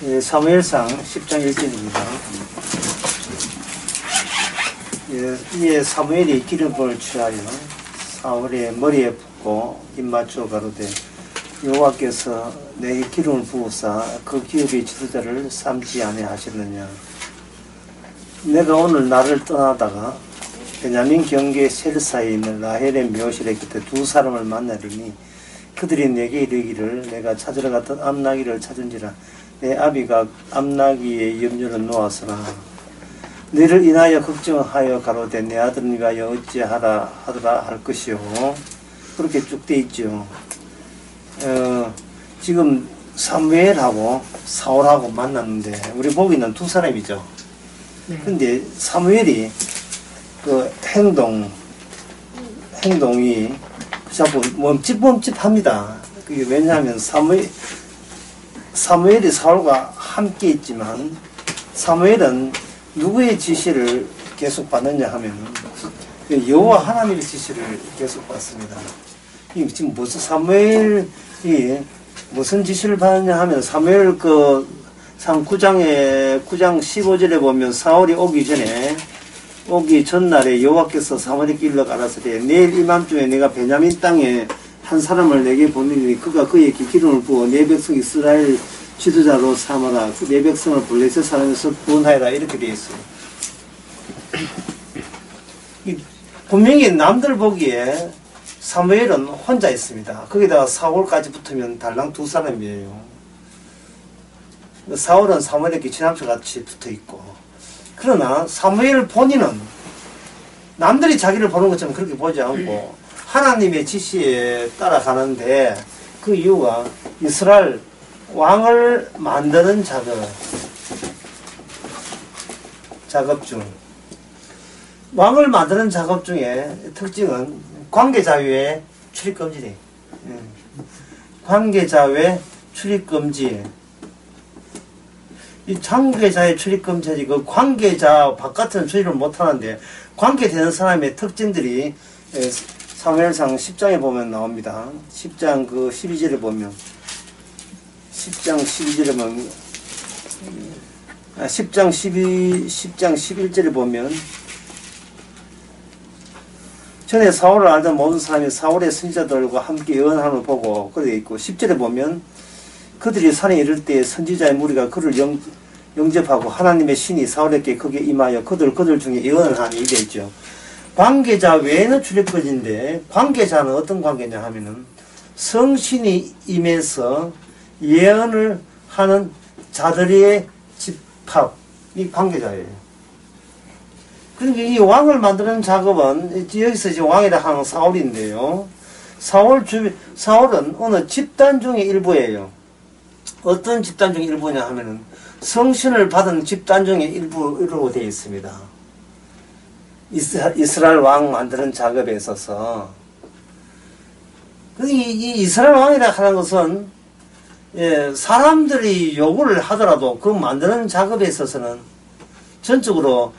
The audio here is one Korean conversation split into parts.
사무엘상 10장 1절입니다. 이에 사무엘이 기름을 취하여 사울의 머리에 붓고 입맞추어 가로되 여호와께서 내게 기름을 부으사 그 기업의 지도자를 삼지 아니하셨느냐. 내가 오늘 나를 떠나다가 베냐민 경계 셀사에 있는 라헬의 묘실에 곁에 두 사람을 만나리니 그들이 내게 이르기를 내가 찾으러 갔던 암나기를 찾은지라 내 아비가 암나기의 염려를 놓았으나 너를 인하여 걱정하여 가로되 내 아들을 위하여 어찌하라 하더라 할 것이요. 그렇게 쭉 돼 있죠. 지금 사무엘하고 사울하고 만났는데 우리 보기는 두 사람이죠. 근데 사무엘이 그 행동이 자꾸 멈칫멈칫합니다. 그게 왜냐하면 사무엘이 사울과 함께 있지만 사무엘은 누구의 지시를 계속 받느냐 하면 여호와 하나님의 지시를 계속 받습니다. 지금 무슨 사무엘이 무슨 지시를 받느냐 하면 사무엘 그 9장 15절에 보면 사울이 오기 전날에 여호와께서 사무엘에게 일러 가라사대 내일 이맘중에 내가 베냐민 땅에 한 사람을 내게 보내니 그가 그에게 기름을 부어 내 백성 이스라엘 지도자로 삼아라. 내 백성을 블레셋 사람에서 구원하여라. 이렇게 되어 있어요. 분명히 남들 보기에 사무엘은 혼자 있습니다. 거기다가 사울까지 붙으면 달랑 두 사람이에요. 사울은 사무엘에게 지남초같이 붙어 있고, 그러나 사무엘 본인은 남들이 자기를 보는 것처럼 그렇게 보지 않고 하나님의 지시에 따라가는데, 그 이유가 이스라엘 왕을 만드는 작업 중, 왕을 만드는 작업 중에 특징은 관계자 외에 출입금지래. 관계자 외 출입금지. 이 관계자의 출입금지지, 그 관계자 바깥은 출입을 못하는데 관계되는 사람의 특징들이 사무엘상 10장에 보면 나옵니다. 10장 그 12절에 보면 10장 11절에 보면 전에 사울을 알던 모든 사람이 사울의 선지자들과 함께 예언함을 보고 그렇게 있고, 10절에 보면 그들이 산에 이를 때 선지자의 무리가 그를 영접하고 하나님의 신이 사울에게 거기에 임하여 그들 중에 예언을 하니 이게 있죠. 관계자 외에는 출입금지인데, 관계자는 어떤 관계냐 하면은 성신이 임해서 예언을 하는 자들의 집합이 관계자예요. 그러니까 이 왕을 만드는 작업은 여기서 이제 왕이라 하는 사울인데요. 사울은 어느 집단 중의 일부예요. 어떤 집단 중의 일부냐 하면은 성신을 받은 집단 중의 일부로 되어 있습니다. 이스라엘 왕 만드는 작업에 있어서. 이 이스라엘 왕이라 하는 것은 사람들이 요구를 하더라도 그 만드는 작업에 있어서는 전적으로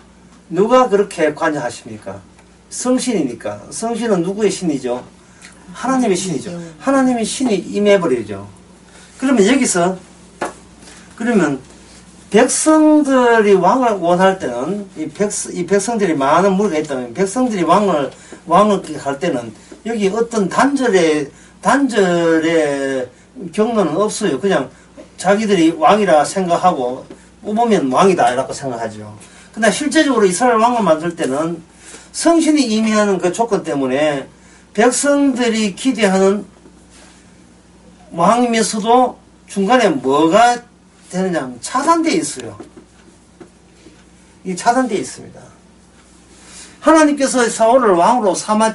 누가 그렇게 관여하십니까? 성신이니까. 성신은 누구의 신이죠? 하나님의 신이죠. 하나님의 신이 임해버리죠. 그러면 여기서 백성들이 왕을 원할 때는 이 백성들이 많은 무리가 있다면 백성들이 왕을 할 때는 여기 어떤 단절의 경로는 없어요. 그냥 자기들이 왕이라 생각하고 뽑으면 왕이다 라고 생각하죠. 그러나 실제적으로 이스라엘 왕을 만들 때는 성신이 임해하는 그 조건 때문에 백성들이 기대하는 왕이면서도 중간에 뭐가 되느냐 하면 차단되어 있어요. 이 차단되어 있습니다. 하나님께서 사울을 왕으로 삼게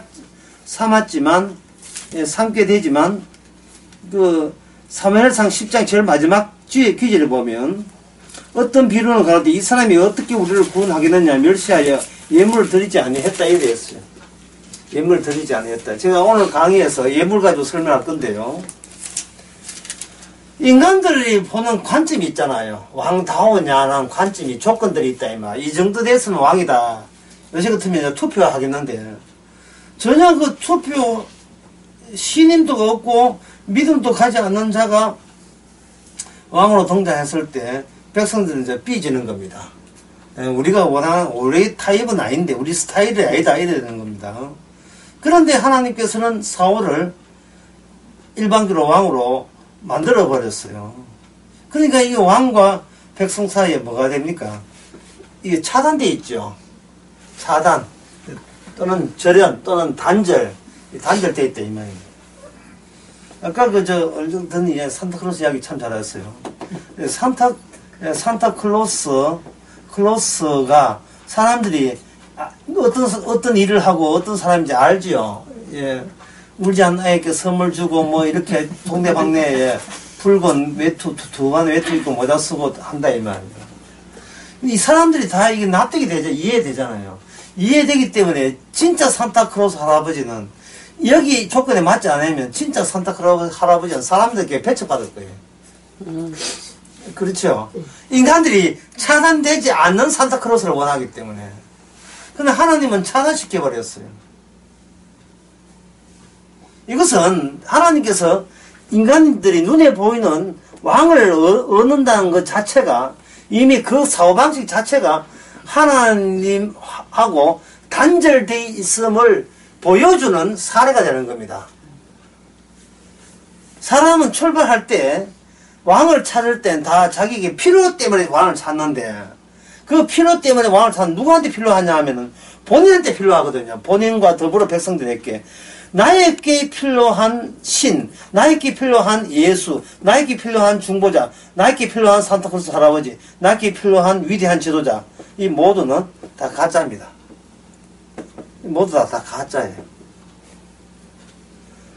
되지만 그 사무엘상 10장 제일 마지막 귀절에 보면 어떤 비유를 가로되 이 사람이 어떻게 우리를 구원하겠느냐 멸시하여 예물을 드리지 아니했다 이래 했어요. 예물을 드리지 아니했다. 제가 오늘 강의에서 예물 가지고 설명할 건데요. 인간들이 보는 관점이 있잖아요. 왕다우냐는 관점이 조건들이 있다 이 정도 됐으면 왕이다. 요새 같으면 투표하겠는데 전혀 그 투표 신임도가 없고 믿음도 가지 않는 자가 왕으로 등장했을 때 백성들은 이제 삐지는 겁니다. 우리가 원하는 우리 타입은 아닌데 우리 스타일이 아니다 이래야 되는 겁니다. 그런데 하나님께서는 사울을 일방적으로 왕으로 만들어 버렸어요. 그러니까 이 왕과 백성 사이에 뭐가 됩니까? 이게 차단돼 있죠. 차단 또는 절연 또는 단절돼 있다 이 말입니다. 아까 얼른 예, 산타클로스 이야기 참 잘했어요. 산타클로스가 사람들이 어떤 일을 하고 어떤 사람인지 알지요. 예, 울지 않는 아이에게 선물 주고 뭐 이렇게 동네방네에 붉은 외투 두관 외투 입고 모자 쓰고 한다 이 말입니다. 이 사람들이 다 이게 납득이 되죠. 이해되잖아요. 이해되기 때문에 진짜 산타클로스 할아버지는 여기 조건에 맞지 않으면 진짜 산타클로스 할아버지는 사람들에게 배척받을 거예요. 그렇죠. 인간들이 차단되지 않는 산타클로스를 원하기 때문에. 근데 하나님은 차단시켜 버렸어요. 이것은 하나님께서 인간들이 눈에 보이는 왕을 얻는다는 것 자체가 이미 그 사고방식 자체가 하나님하고 단절되어 있음을 보여주는 사례가 되는 겁니다. 사람은 출발할 때 왕을 찾을 땐 다 자기에게 필요 때문에 왕을 찾는데 그 필요 때문에 왕을 찾는 누구한테 필요하냐 하면은 본인한테 필요하거든요. 본인과 더불어 백성들에게 나에게 필요한 신, 나에게 필요한 예수, 나에게 필요한 중보자, 나에게 필요한 산타클로스 할아버지, 나에게 필요한 위대한 지도자, 이 모두는 다 가짜입니다. 모두 다 가짜예요.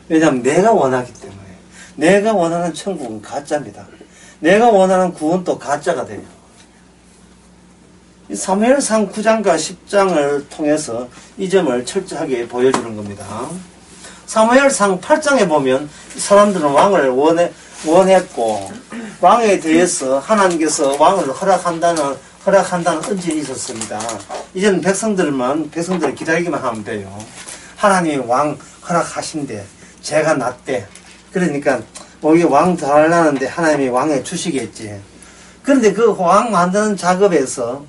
왜냐하면 내가 원하기 때문에. 내가 원하는 천국은 가짜입니다. 내가 원하는 구원도 가짜가 돼요. 사무엘상 9장과 10장을 통해서 이 점을 철저하게 보여주는 겁니다. 사무엘상 8장에 보면 사람들은 왕을 원했고 왕에 대해서 하나님께서 왕을 허락한다는 언질이 있었습니다. 이제는 백성들을 기다리기만 하면 돼요. 하나님이 왕 허락하신대. 제가 낫대. 그러니까 우리 왕 더 하려는데 하나님이 왕에 주시겠지. 그런데 그 왕 만드는 작업에서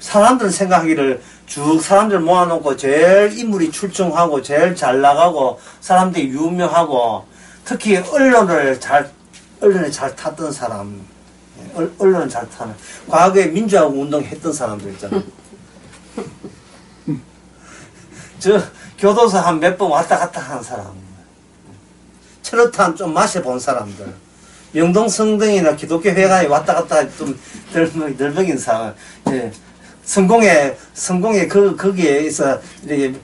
사람들은 생각하기를 쭉 사람들 모아놓고 제일 인물이 출중하고 제일 잘 나가고 사람들이 유명하고 특히 언론을 잘 탔던 사람, 언론을 잘 타는 과거에 민주화 운동 했던 사람들 있잖아요. 저 교도소 한 몇 번 왔다 갔다 하는 사람, 트로탄 좀 마셔본 사람들, 영동성당이나 기독교 회관에 왔다 갔다 좀 덜먹인 사람, 성공에 거기에서 이렇게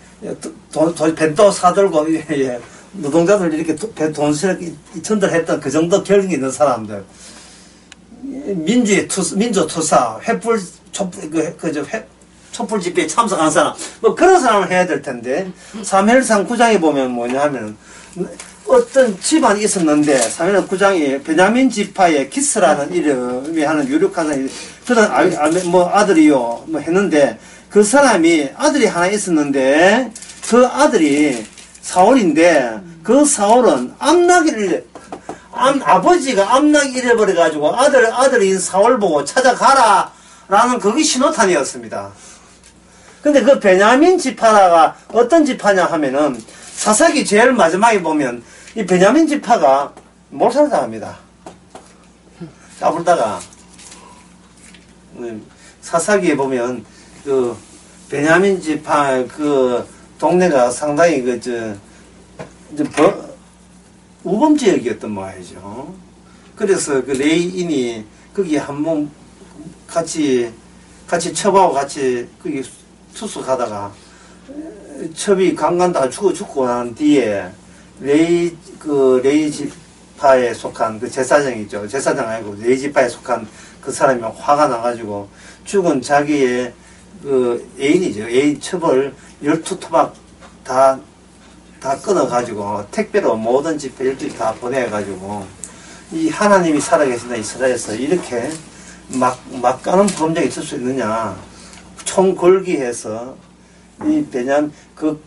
벤도 사들고 노동자들 이렇게 돈 전달했던 그 정도 결이 있는 사람들, 민주 투사, 촛불 집회에 참석한 사람, 뭐 그런 사람을 해야 될 텐데, 사무엘상 9장에 보면 뭐냐 하면 어떤 집안이 있었는데, 사무엘상 9장에 베냐민 지파의 기스라는 이름이 하는 유력한 사람이, 그런 아들이요 뭐 했는데, 그 사람이 아들이 하나 있었는데 그 아들이 사울인데, 그 사울은 아버지가 암나기 잃어버려가지고 아들인 사울 보고 찾아가라 라는 그게 신호탄이었습니다. 근데 그 베냐민 지파가 어떤 지파냐 하면은, 사사기 제일 마지막에 보면 이 베냐민 지파가 몰살당합니다. 까불다가 사사기에 보면 그 베냐민 지파 그 동네가 상당히 우범 지역이었던 모양이죠. 그래서 그 레이인이 거기 한번 같이 첩하고 같이 거기 투숙하다가 첩이 강간다가 죽고 난 뒤에 레이 지파에 속한 그 제사장이죠. 제사장 아니고 레이 지파에 속한 그 사람이 화가 나가지고 죽은 자기의 그 애인이죠. 애인 첩을 12토막 다 끊어가지고 택배로 모든 집회 12개 다 보내가지고 이 하나님이 살아계신다 이스라엘에서 이렇게 막 가는 범죄가 있을 수 있느냐. 총 걸기해서 이 베냐민 그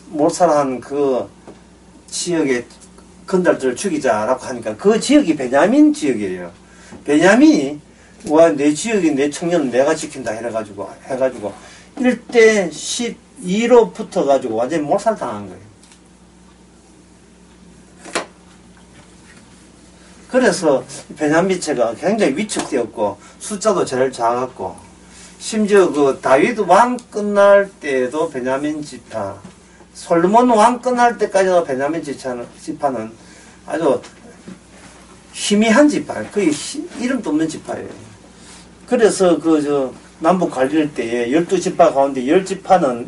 몰살한 그 지역의 건달들을 죽이자라고 하니까 그 지역이 베냐민 지역이에요. 베냐민이 와, 내 지역이 내 청년은 내가 지킨다 해가지고 1대 12로 붙어가지고 완전히 몰살당한 거예요. 그래서 베냐민체가 굉장히 위축되었고 숫자도 제일 작았고 심지어 그 다윗 왕 끝날 때에도 베냐민 지파, 솔로몬 왕 끝날 때까지도 베냐민 지파는 아주 희미한 지파, 거의 이름도 없는 지파예요. 그래서 남북 갈릴 때에 12지파 가운데 10지파는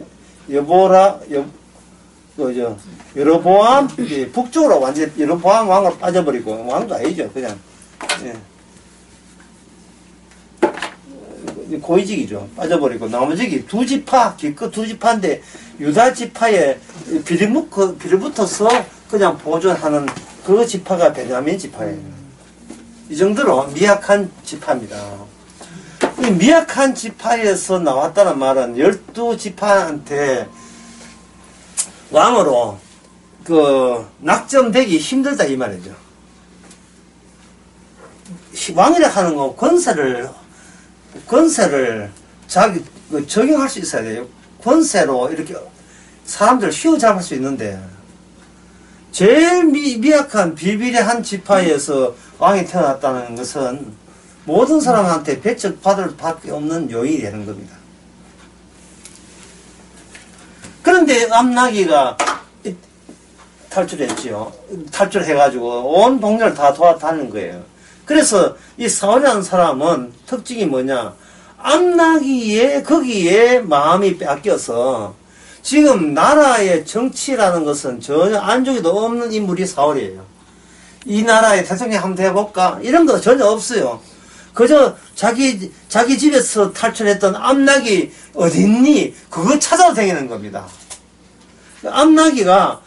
여로보암 북쪽으로 완전 여로보암 왕으로 빠져버리고, 왕도 아니죠, 그냥. 예. 고위직이죠. 빠져버리고, 나머지 두 지파, 기껏 두 지파인데, 유다 지파에 비례붙어서 그냥 보존하는 그 지파가 베냐민 지파예요. 이 정도로 미약한 지파입니다. 이 미약한 지파에서 나왔다는 말은 12지파한테 왕으로 낙점되기 힘들다 이 말이죠. 왕이라 하는 건 권세를 적용할 수 있어야 돼요. 권세로 이렇게 사람들을 휘어잡을 수 있는데, 제일 미약한 비비례한 지파에서 왕이 태어났다는 것은 모든 사람한테 배척받을 밖에 없는 요인이 되는 겁니다. 그런데 암나기가 탈출했지요. 탈출해가지고 온 동네를 다 도와다니는 거예요. 그래서 이 사울이라는 사람은 특징이 뭐냐, 암나기에 거기에 마음이 뺏겨서 지금 나라의 정치라는 것은 전혀 안쪽에도 없는 인물이 사울이에요. 이 나라의 대통령 한번 해볼까? 이런 거 전혀 없어요. 그저 자기 집에서 탈출했던 암나기 어딨니? 그거 찾아다니는 겁니다. 암나기가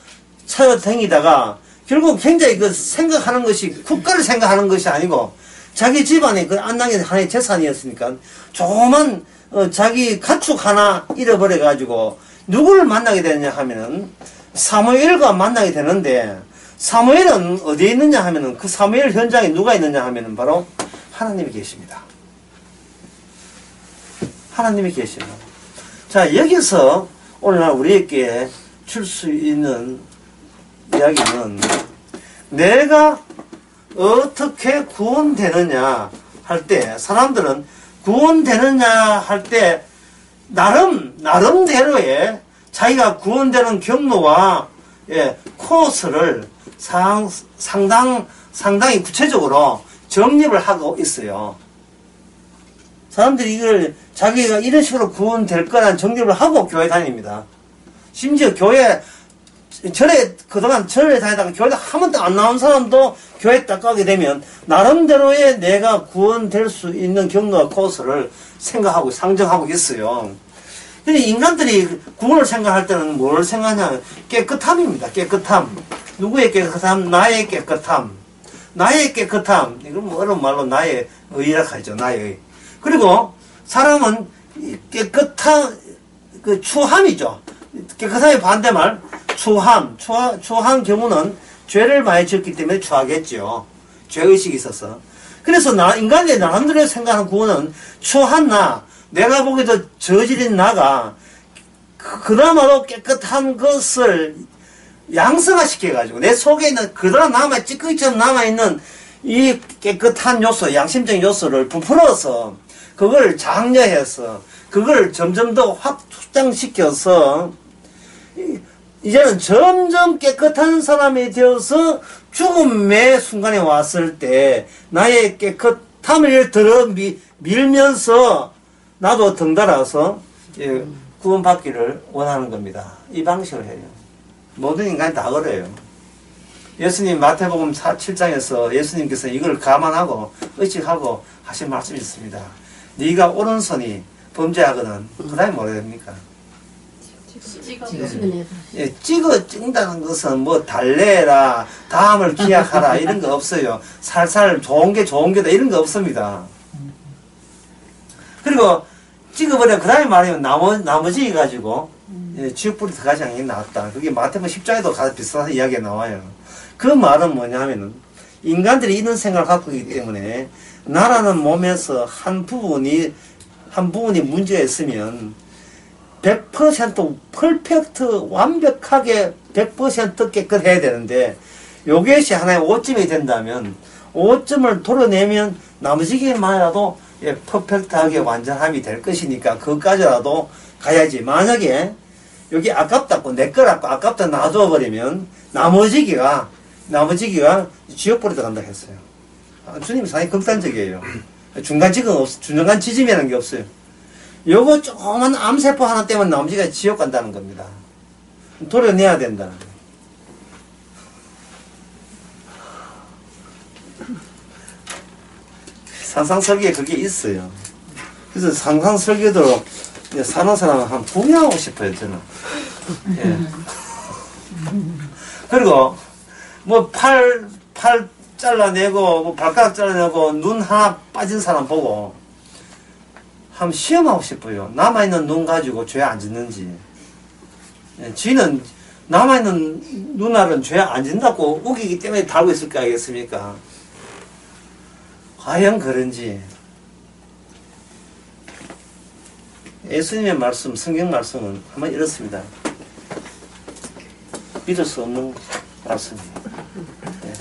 찾아다니다가 결국 굉장히 생각하는 것이 국가를 생각하는 것이 아니고 자기 집안에 암나기는 하나의 재산이었으니까 조그만 자기 가축 하나 잃어버려가지고 누구를 만나게 되느냐 하면은 사무엘과 만나게 되는데, 사무엘은 어디에 있느냐 하면은 그 사무엘 현장에 누가 있느냐 하면은 바로 하나님이 계십니다. 하나님이 계십니다. 자, 여기서 오늘날 우리에게 줄 수 있는 이야기는, 내가 어떻게 구원되느냐 할 때, 사람들은 구원되느냐 할 때 나름대로의 자기가 구원되는 경로와 코스를 상당히 구체적으로 정립을 하고 있어요. 사람들이 이걸 자기가 이런 식으로 구원될 거라는 정립을 하고 교회 다닙니다. 심지어 그동안 절에 다니다가 교회 한 번도 안 나온 사람도 교회 딱 가게 되면 나름대로의 내가 구원될 수 있는 경로와 코스를 생각하고 상정하고 있어요. 근데 인간들이 구원을 생각할 때는 뭘 생각하냐면 깨끗함입니다. 깨끗함. 누구의 깨끗함? 나의 깨끗함. 나의 깨끗함. 이건 뭐 어려운 말로 나의 의라 하죠. 나의 의. 그리고 사람은 깨끗한 추함이죠. 깨끗함의 반대말 추함. 추한 경우는 죄를 많이 지었기 때문에 추하겠죠. 죄의식이 있어서. 그래서 인간의 나름대로 생각하는 구원은 추한 내가 보기에도 저지른 나가 그나마도 깨끗한 것을 양성화시켜가지고 내 속에 있는 그다음 찌꺼기처럼 남아있는 이 깨끗한 요소, 양심적인 요소를 부풀어서 그걸 장려해서 그걸 점점 더 확장시켜서 이제는 점점 깨끗한 사람이 되어서 죽음의 순간에 왔을 때 나의 깨끗함을 밀면서 나도 덩달아서 구원받기를 원하는 겁니다. 이 방식을 해요. 모든 인간이 다 그래요. 예수님 마태복음 7장에서 예수님께서 이걸 감안하고 의식하고 하신 말씀이 있습니다. 네가 오른손이 범죄하거든 그 다음에 뭐라 됩니까? 찍는다는 것은 뭐 달래라, 다음을 기약하라 이런 거 없어요. 살살 좋은 게다 이런 거 없습니다. 그리고 찍어버려 그 다음에 말하면 나머지 가지고 지옥불이 들어가지 않는 게 낫다. 그게 마태복음 10장에도 가서 비슷한 이야기가 나와요. 그 말은 뭐냐면은 인간들이 이런 생각을 갖고 있기 때문에 나라는 몸에서 한 부분이 문제가 있으면 100% 퍼펙트 완벽하게 100% 깨끗해야 되는데 요것이 하나의 오점이 된다면 오점을 도려내면 나머지게만이라도 퍼펙트하게 완전함이 될 것이니까 그것까지라도 가야지. 만약에 여기 아깝다고 내 거라고 아깝다 놔둬버리면 나머지기가 지옥불에 들어간다 했어요. 주님이 상당히 극단적이에요. 중간 지점이라는 게 없어요. 요거 조그만 암세포 하나 때문에 나머지가 지옥 간다는 겁니다. 도려내야 된다는 거예요. 상상설계에 그게 있어요. 그래서 상상설계도 사는 사람은 한 구경하고 싶어요, 저는. 예. 그리고, 뭐, 팔 잘라내고, 뭐, 발가락 잘라내고, 눈 하나 빠진 사람 보고, 한번 시험하고 싶어요. 남아있는 눈 가지고 죄 안 짓는지. 예, 쥐는 남아있는 눈알은 죄 안 짓는다고 우기기 때문에 달고 있을 거 아니겠습니까? 과연 그런지. 예수님의 말씀, 성경 말씀은 한번 이렇습니다. 믿을 수 없는 말씀입니다. 네.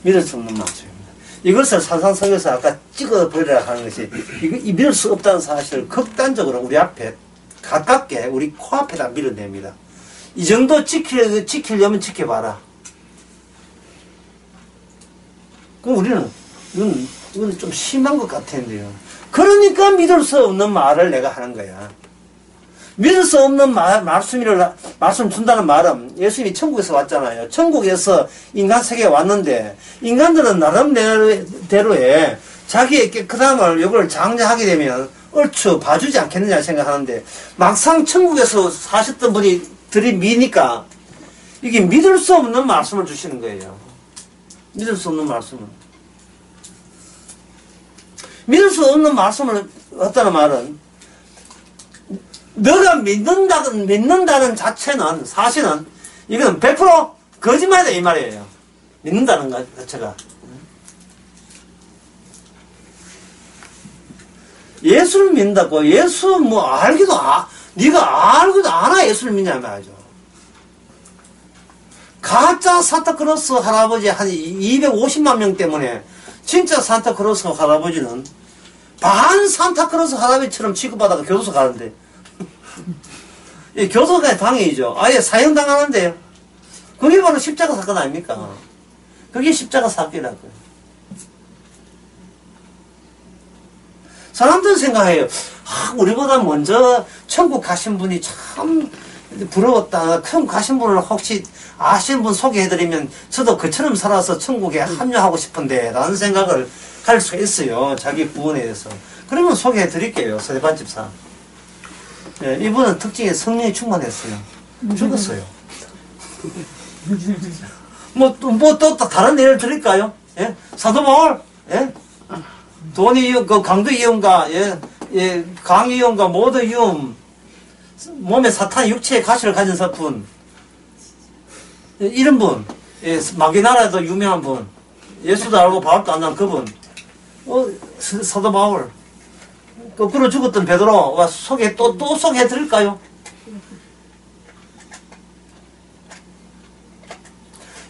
믿을 수 없는 말씀입니다. 이것을 산상석에서 아까 찍어버리라 하는 것이 이 믿을 수 없다는 사실을 극단적으로 우리 앞에 가깝게 우리 코앞에다 밀어냅니다. 이 정도 지키려면 지켜봐라. 그럼 우리는 이건 좀 심한 것 같은데요. 그러니까 믿을 수 없는 말을 내가 하는 거야. 믿을 수 없는 말씀 준다는 말은 예수님이 천국에서 왔잖아요. 천국에서 인간 세계에 왔는데 인간들은 나름대로의 자기의 깨끗함을 이걸 장려하게 되면 얼추 봐주지 않겠느냐 생각하는데 막상 천국에서 사셨던 분들이 미니까 이게 믿을 수 없는 말씀을 주시는 거예요. 믿을 수 없는 말씀을. 믿을 수 없는 말씀을 했다는 말은 너가 믿는다는 자체는 사실은 이건 100% 거짓말이다 이 말이에요. 믿는다는 것 자체가. 예수를 믿는다고 예수 뭐 네가 알고도 아나 예수를 믿냐 말이죠. 가짜 산타크로스 할아버지 한 250만 명 때문에 진짜 산타크로스 할아버지는 반 산타크로스 할아버지처럼 취급받아가 교도소 가는데 이 교도소가 당해이죠. 아예 사형당하는데요. 그게 바로 십자가 사건 아닙니까? 그게 십자가 사건이라고요. 사람들은 생각해요. 우리보다 먼저 천국 가신 분이 참 부러웠다. 천국 가신 분을 혹시 아시는 분 소개해드리면 저도 그처럼 살아서 천국에 합류하고 싶은데 라는 생각을 할 수가 있어요. 자기 구원에 대해서. 그러면 소개해드릴게요. 서대반 집사. 예, 이분은 특징에 성령이 충만했어요. 죽었어요. 또 다른 예를 드릴까요? 예? 사도 바울, 예? 강도 이용과, 강 이용과 모두 이용, 몸에 사탄 육체의 가시를 가진 분, 이런 분, 마귀나라에도 유명한 분, 예수도 알고 바울도 안 난 그분, 사도 바울, 거꾸로 죽었던 베드로가 또 소개해 드릴까요?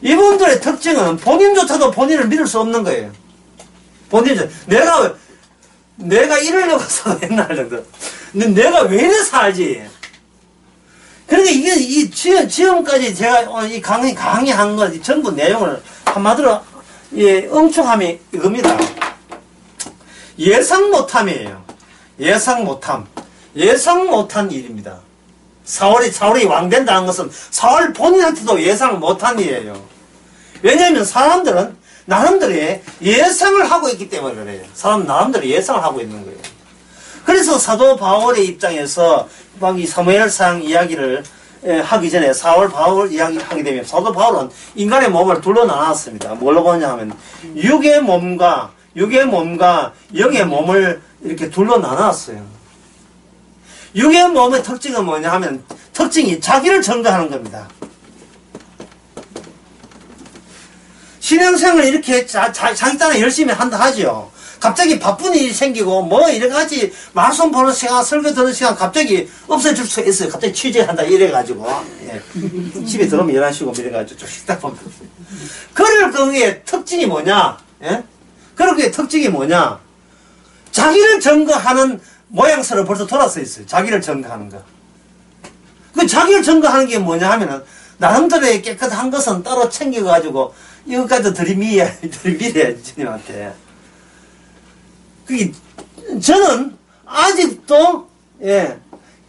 이분들의 특징은 본인조차도 본인을 믿을 수 없는 거예요. 내가 이러려고 서 옛날 정도. 근데 내가 왜 이래 살지? 그러니까 이게 지금까지 제가 이 강의한 것 전부 내용을 한마디로 엉충함이 이겁니다. 예상 못함이에요. 예상 못한 일입니다. 사울이 왕된다는 것은 사울 본인한테도 예상 못한 일이에요. 왜냐하면 사람들은 나름대로의 예상을 하고 있기 때문에 그래요. 사람 나름대로 예상을 하고 있는 거예요. 그래서 사도 바울의 입장에서 막 이 사무엘상 이야기를 하기 전에 사울 바울 이야기 하게 되면 사도 바울은 인간의 몸을 둘러 나눴습니다. 뭘로 보냐 하면 육의 몸과 영의 몸을 이렇게 둘러 나눴어요. 육의 몸의 특징은 뭐냐 하면 특징이 자기를 증거하는 겁니다. 신앙생활을 이렇게 자기 딴에 열심히 한다 하죠. 갑자기 바쁜 일이 생기고 뭐 여러 가지 말씀 보는 시간, 설교 듣는 시간 갑자기 없어질 수 있어요. 갑자기 취재한다 이래가지고 예. 집에 들어오면 11시고 이래가지고 좀 식당 보면 그럴 경우에 특징이 뭐냐? 예? 그럴 경우에 특징이 뭐냐? 자기를 증거하는 모양새로 벌써 돌아서 있어요. 자기를 증거하는 거. 그 자기를 증거하는 게 뭐냐 하면은 나름대로의 깨끗한 것은 따로 챙겨가지고 이것까지 들이밀어야 주님한테. 그게 저는 아직도 예,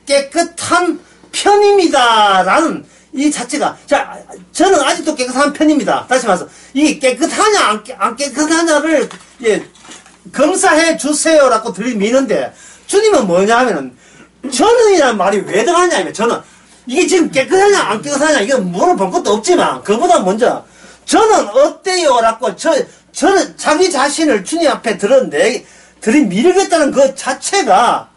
깨끗한 편입니다라는 이 자체가 자 저는 아직도 깨끗한 편입니다. 다시 말해서 이 깨끗하냐 안 깨끗하냐를 예, 검사해 주세요라고 들이미는데 주님은 뭐냐 하면은 저는이라는 말이 왜 들어가냐면 저는 이게 지금 깨끗하냐 안 깨끗하냐 이건 물어볼 것도 없지만 그보다 먼저 저는 어때요? 라고 저는 자기 자신을 주님 앞에 들이밀겠다는 그 자체가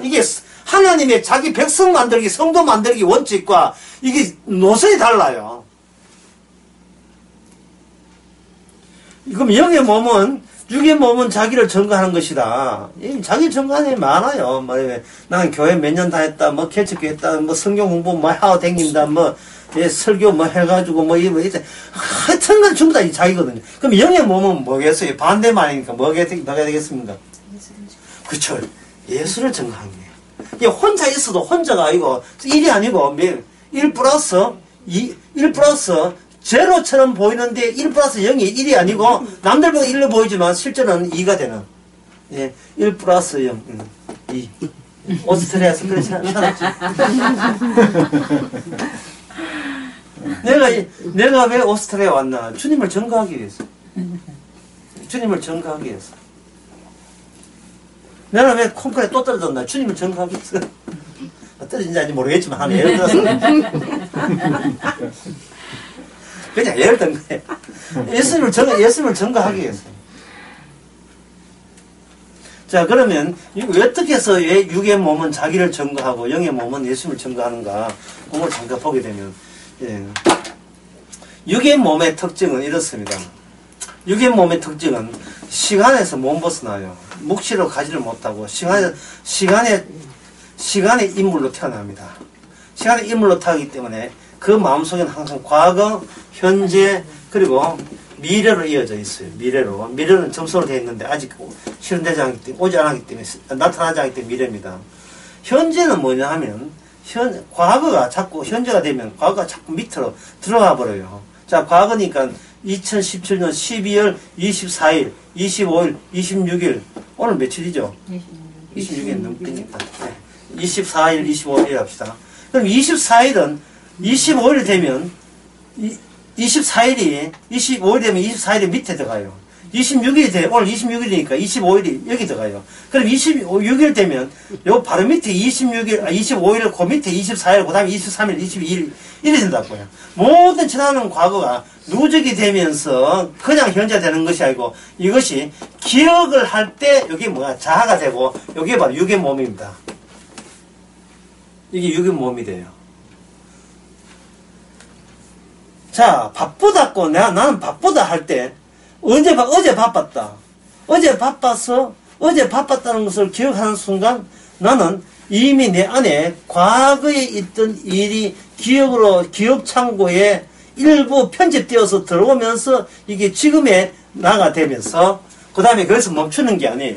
이게 하나님의 자기 백성 만들기 성도 만들기 원칙과 이게 노선이 달라요. 그럼 영의 몸은 육의 몸은 자기를 증거하는 것이다. 자기 증거하는 게 많아요. 뭐, 나는 교회 몇 년 다녔다, 뭐, 개척교 했다, 뭐, 성경 공부 뭐, 하고 댕긴다, 뭐, 예, 설교 뭐 해가지고, 뭐, 이제, 하여튼 간 전부 다 이 자기거든요. 그럼 영의 몸은 뭐겠어요? 반대 말이니까 뭐가 되겠습니까? 그쵸. 예수를 증거하는 거예요. 이게 혼자 있어도 혼자가 아니고, 1이 아니고, 1 플러스, 제로처럼 보이는데 1 플러스 0이 1이 아니고 남들보다 1로 보이지만 실제로는 2가 되는 예, 1 플러스 0 2 오스트리아에서 그래 살았지. 내가 왜 오스트리아에 왔나? 주님을 증거하기 위해서. 주님을 증거하기 위해서. 내가 왜 콩쿠르에 또 떨어졌나? 주님을 증거하기 위해서. 떨어진지 아닌지 모르겠지만 한 예를 들어서 그냥 예를 든 거예요. 예수님을 증거하기 위해서. 자, 그러면, 어떻게 해서 왜 육의 몸은 자기를 증거하고 영의 몸은 예수님을 증거하는가? 그걸 잠깐 보게 되면, 예. 육의 몸의 특징은 이렇습니다. 육의 몸의 특징은 시간에서 못 벗어나요. 묵시로 가지를 못하고, 시간의 인물로 태어납니다. 시간의 인물로 태어나기 때문에 그 마음속에는 항상 과거, 현재, 그리고 미래로 이어져 있어요. 미래는 점수로 되어 있는데 아직 실현되지 않기 때문에, 오지 않았기 때문에, 나타나지 않기 때문에 미래입니다. 현재는 뭐냐 하면, 과거가 자꾸, 현재가 되면 과거가 자꾸 밑으로 들어가 버려요. 자, 과거니까 2017년 12월 24일, 25일, 26일, 오늘 며칠이죠? 26일 넘기니까. 24일, 25일 합시다. 그럼 24일은 25일 되면 24일이 25일 되면 24일이 밑에 들어가요. 26일이 돼. 오늘 26일이니까 25일이 여기 들어가요. 그럼 26일 되면 요 바로 밑에 25일 그 밑에 24일 그다음에 23일, 22일 이래 된다고요. 모든 지나는 과거가 누적이 되면서 그냥 현재 되는 것이 아니고 이것이 기억을 할 때 여기 뭐야 자아가 되고 여기 바로 육의 몸입니다. 이게 육의 몸이 돼요. 자, 바쁘다고, 나는 바쁘다 할 때, 어제 바빴다. 어제 바빴다는 것을 기억하는 순간, 나는 이미 내 안에 과거에 있던 일이 기억 창고에 일부 편집되어서 들어오면서, 이게 지금의 나가 되면서, 그 다음에 거기서 멈추는 게 아니에요.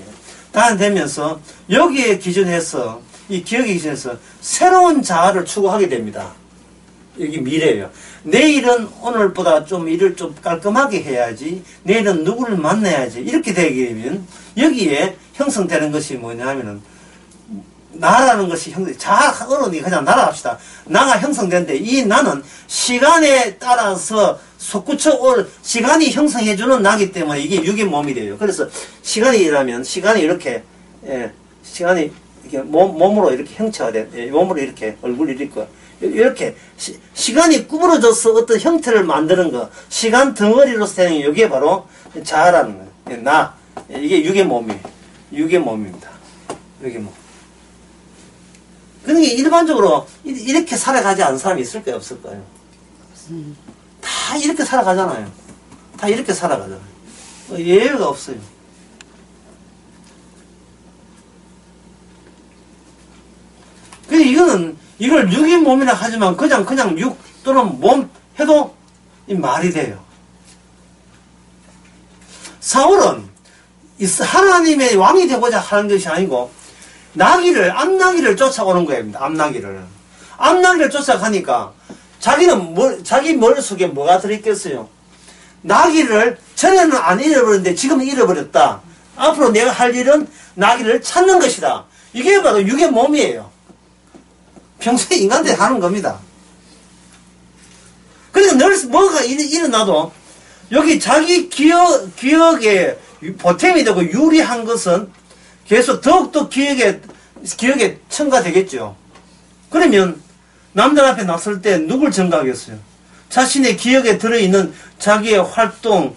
다음 되면서, 여기에 기준해서, 이 기억의 기준에서, 새로운 자아를 추구하게 됩니다. 여기 미래예요. 내일은 오늘보다 좀 일을 좀 깔끔하게 해야지. 내일은 누구를 만나야지. 이렇게 되게 되면 여기에 형성되는 것이 뭐냐 하면은 나라는 것이 자아론이 그냥 나라 합시다. 나가 형성되는데 이 나는 시간에 따라서 솟구쳐 올 시간이 형성해주는 나기 때문에 이게 육의 몸이 돼요. 그래서 시간이 일하면 시간이 이렇게 시간이 이렇게 몸으로 이렇게 형체가 돼. 몸으로 이렇게 얼굴이 이렇게 시간이 구부러져서 어떤 형태를 만드는 거 시간 덩어리로서 되는 게 이게 바로 자아라는 거예요. 나 이게 육의 몸입니다. 육의 몸. 그러니까 일반적으로 이렇게 살아가지 않은 사람이 있을까요? 없을까요? 다 이렇게 살아가잖아요. 예외가 없어요. 이걸 육인 몸이라 하지만 그냥 육 또는 몸 해도 이 말이 돼요. 사울은 하나님의 왕이 되고자 하는 것이 아니고 암나기를 쫓아오는 거입니다. 암나기를 쫓아가니까 자기 머릿속에 뭐가 들어있겠어요? 나귀를 전에는 안 잃어버렸는데 지금은 잃어버렸다. 앞으로 내가 할 일은 나귀를 찾는 것이다. 이게 바로 육의 몸이에요. 평소에 인간들이 하는 겁니다. 그러니까 늘 뭐가 일어나도 여기 자기 기억에 보탬이 되고 유리한 것은 계속 더욱더 기억에 첨가되겠죠. 그러면 남들 앞에 나설 때 누굴 증가하겠어요? 자신의 기억에 들어있는 자기의 활동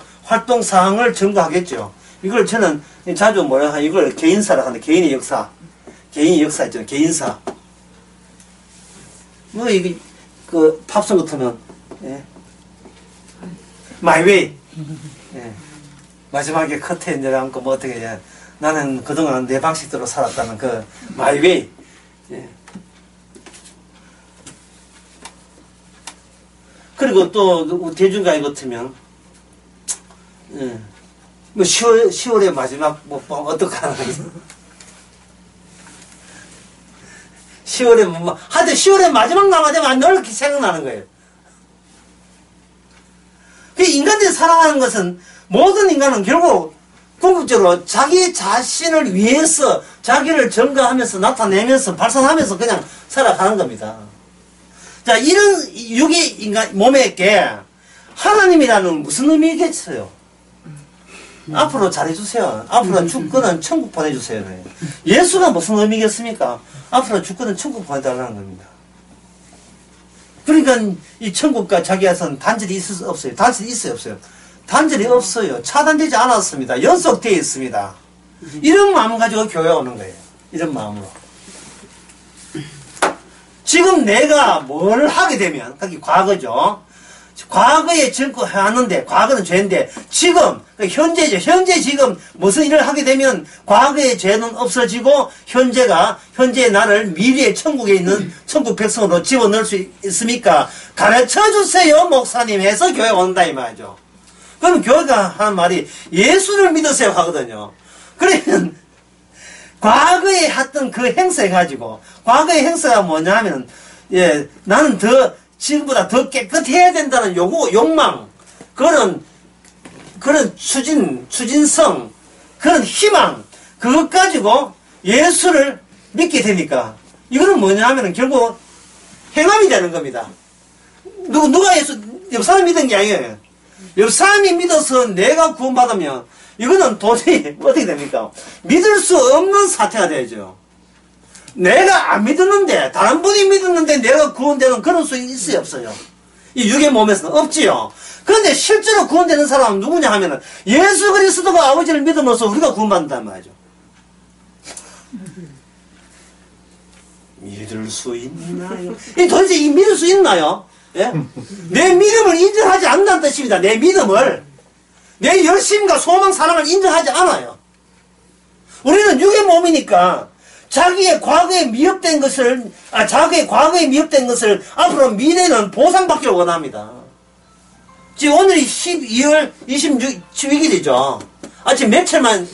사항을 증가하겠죠. 이걸 저는 자주 이걸 개인사라 하는데, 개인의 역사 있잖아요. 개인사. 이게, 팝송 같으면, 예. My way. 예. 마지막에 커튼 내려앉고 어떻게 해. 나는 그동안 내 방식대로 살았다는 My way. 예. 그리고 또 대중가요 같으면 10월의 마지막 어떡하나 10월에 10월의 마지막 남아되면 늘 이렇게 생각나는 거예요. 인간들이 살아가는 것은 모든 인간은 결국 궁극적으로 자기 자신을 위해서 자기를 증가하면서 나타내면서 발산하면서 그냥 살아가는 겁니다. 자, 이런 육의 인간 몸에게 하나님이라는 무슨 의미겠어요? 앞으로 잘해주세요. 앞으로 죽거든 천국 보내주세요. 예수가 무슨 의미겠습니까? 앞으로 죽거든 천국 보내달라는 겁니다. 그러니까 이 천국과 자기와는 단절이 있을 수 없어요. 단절이 있어요, 없어요? 단절이 없어요. 차단되지 않았습니다. 연속되어 있습니다. 이런 마음 가지고 교회 오는 거예요. 이런 마음으로. 지금 내가 뭘 하게 되면, 그게 과거죠. 과거에 증거해왔는데, 과거는 죄인데, 지금, 현재죠. 현재 지금 무슨 일을 하게 되면, 과거의 죄는 없어지고, 현재의 나를 미래의 천국에 있는 천국 백성으로 집어넣을 수 있습니까? 가르쳐 주세요, 목사님 해서 교회 온다, 이 말이죠. 그럼 교회가 하는 말이 예수를 믿으세요 하거든요. 그러면, 과거에 했던 그 행사해가지고, 과거의 행사가 뭐냐 하면, 나는 지금보다 더 깨끗해야 된다는 욕망, 그런 추진성, 그런 희망, 그것 가지고 예수를 믿게 되니까, 이거는 뭐냐 하면 결국 행함이 되는 겁니다. 누가 옆 사람이 믿은 게 아니에요. 옆 사람이 믿어서 내가 구원받으면, 이거는 도저히 어떻게 됩니까? 믿을 수 없는 사태가 되죠. 내가 안 믿었는데, 다른 분이 믿었는데 내가 구원되는 그런 수 있어요, 없어요? 이 육의 몸에서는 없지요. 그런데 실제로 구원되는 사람은 누구냐 하면은 예수 그리스도가 아버지를 믿음으로써 우리가 구원받는단 말이죠. 믿을 수 있나요? 도대체 믿을 수 있나요? 예? 내 믿음을 인정하지 않는다는 뜻입니다. 내 믿음을. 내 열심과 소망, 사랑을 인정하지 않아요. 우리는 육의 몸이니까 자기의 과거에 미흡된 것을 앞으로 미래는 보상받기를 원합니다. 지금 오늘이 12월 26일이죠. 아침 며칠만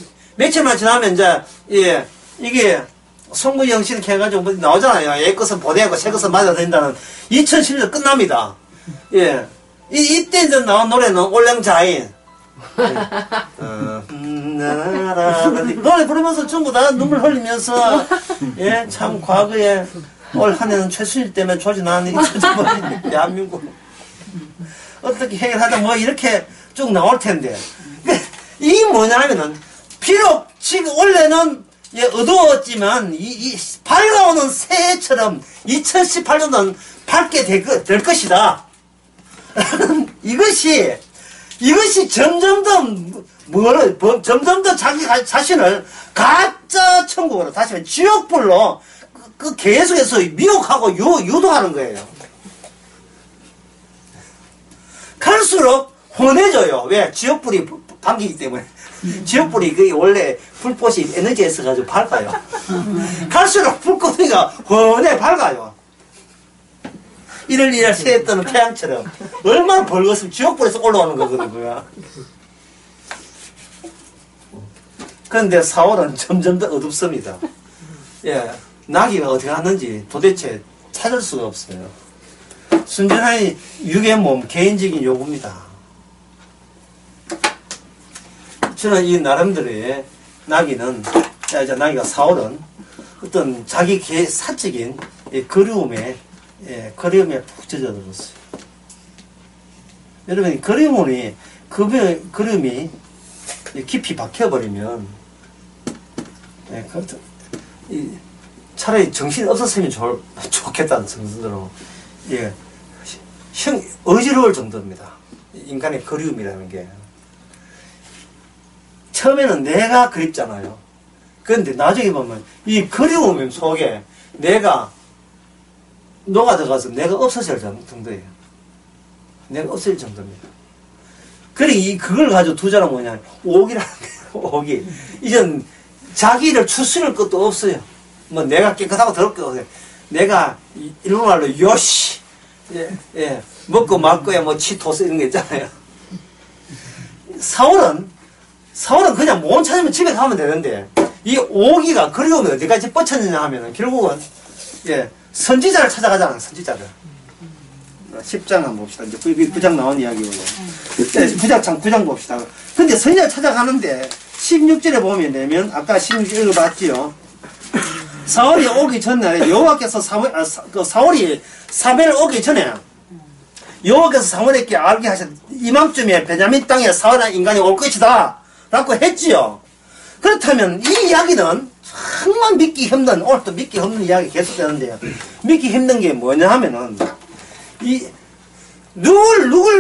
지나면 이게 선거 영신 해가지고 나오잖아요. 옛 것은 보내고 새 것은 맞아야 된다는 2010년 끝납니다. 예. 이때 이제 나온 노래는 올랭자인. 노래 부르면서 전부 다 눈물 흘리면서, 참 과거에 올 한 해는 최순실 때문에 조진하는 일이 터져버린 대한민국. 어떻게 해결하다 이렇게 쭉 나올 텐데. 이게 뭐냐면은, 비록 지금 원래는 어두웠지만, 이 밝아오는 새해처럼 2018년도는 밝게 될 것이다. 이것이 점점 더 자기 자신을 가짜 천국으로, 다시 말해 지옥불로 계속해서 미혹하고 유도하는 거예요. 갈수록 혼해져요. 왜? 지역불이 반기기 때문에. 지역불이 그 원래 불꽃이 에너지에 있어가지고 밝아요. 갈수록 불꽃이가 훤해 밝아요. 이를 새에 뜨는 태양처럼 얼마나 벌겋으면 지옥불에서 올라오는 거거든 그거. 그런데 4월은 점점 더 어둡습니다. 예, 나기가 어디 갔는지 도대체 찾을 수가 없어요. 순전한 육의 몸, 개인적인 요구입니다. 저는 이 나름대로의 나기는, 이제 나기가 4월은 어떤 자기 사적인 그리움에 푹 젖어들었어요. 여러분, 그림이 깊이 박혀버리면, 차라리 정신이 없었으면 좋겠다는 정도로, 어지러울 정도입니다. 인간의 그리움이라는 게. 처음에는 내가 그립잖아요. 그런데 나중에 보면 이 그리움 속에 내가 녹아들어가서 내가 없어질 정도예요. 내가 없어질 정도입니다. 그걸 가지고 두 자는 뭐냐, 오기라는 거예요. 오기. 이젠 자기를 추스릴 것도 없어요. 뭐 내가 깨끗하고 더럽게 없어요. 내가 일본말로 요시, 먹고 말고야 뭐 치토스 이런 게 있잖아요. 4월은 그냥 몸 찾으면 집에 가면 되는데, 이 오기가 그리움이 어디까지 뻗쳤느냐 하면은, 결국은, 선지자를 찾아가잖아요, 선지자를. 10장 한번 봅시다. 이제 9장 나온 이야기고요. 9장 봅시다. 근데 선지자를 찾아가는데, 16절에 보면, 아까 16절 읽어봤지요. 4월이 오기 전날에, 여호와께서 4월이 3일 오기 전에, 여호와께서 사무엘에게 알게 하셨, 이맘쯤에 베냐민 땅에 사울한 인간이 올 것이다 라고 했지요. 그렇다면 이 이야기는 정말 믿기 힘든, 오늘도 믿기 힘든 이야기 계속되는데요. 믿기 힘든 게 뭐냐 하면은, 누굴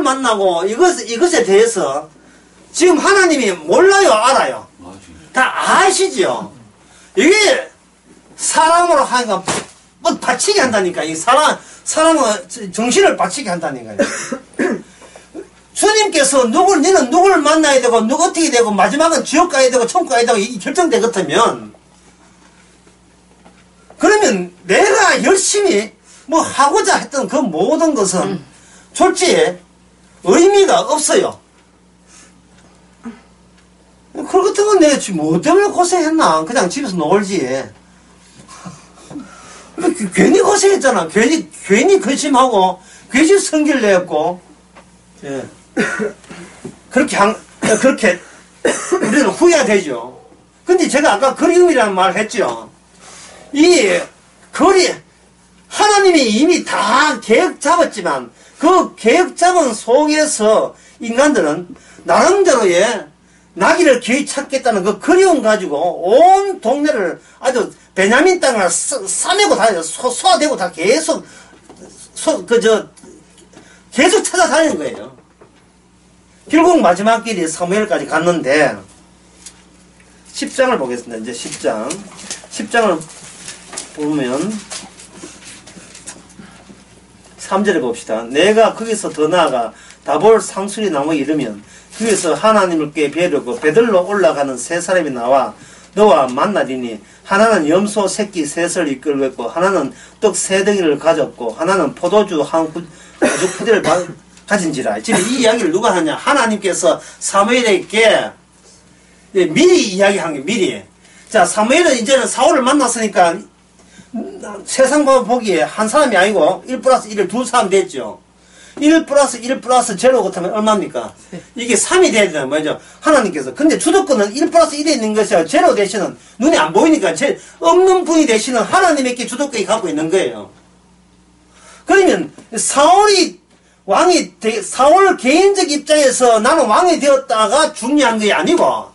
만나고 이것에 대해서 지금 하나님이 몰라요, 알아요? 다 아시죠? 이게 사람으로 하니까 바치게 한다니까. 이 사람은 정신을 바치게 한다니까요. 주님께서 너는 누굴 만나야 되고, 누구 어떻게 되고, 마지막은 지옥 가야 되고, 천국 가야 되고, 이 결정되겠다면, 그러면 내가 열심히 뭐 하고자 했던 그 모든 것은 졸지에 의미가 없어요. 그럴 같은 건 내가 지금 뭐 때문에 고생했나? 그냥 집에서 놀지. 괜히 고생했잖아. 괜히 근심하고, 괜히 성질 내었고, 그렇게 우리는 후회가 되죠. 근데 제가 아까 그리움이라는 말을 했죠. 하나님이 이미 다 계획 잡았지만, 그 계획 잡은 속에서 인간들은 나름대로의 나기를 기어이 찾겠다는 그 그리움 가지고 온 동네를 아주 베냐민 땅을 싸매고 다녀요. 소화되고 다 계속 계속 찾아다니는 거예요. 결국 마지막 길이 사무엘까지 갔는데, 10장을 보겠습니다. 이제 10장을 보면 3절에 봅시다. 내가 거기서 더 나아가 다볼 상수리 나무에 이르면 거기서 하나님께 뵈려고 베들로 올라가는 세 사람이 나와 너와 만나리니, 하나는 염소 새끼 셋을 이끌고 있고, 하나는 떡 세 덩이를 가졌고, 하나는 포도주 한 포대를 가진지라. 지금 이 이야기를 누가 하냐? 하나님께서 사무엘에게 미리 이야기한 게 미리. 자, 사무엘은 이제는 사울을 만났으니까 세상 보기에 한 사람이 아니고 1+1을 두 사람 됐죠. 1+1+0 같으면 얼마입니까? 이게 3이 돼야 되는 뭐죠? 하나님께서. 근데 주도권은 1+1에 있는 것이야. 제로 대신은 눈에 안 보이니까 없는 분이 대신은 하나님에게 주도권이 갖고 있는 거예요. 그러면 사울 개인적 입장에서 나는 왕이 되었다가 중요한 게 아니고,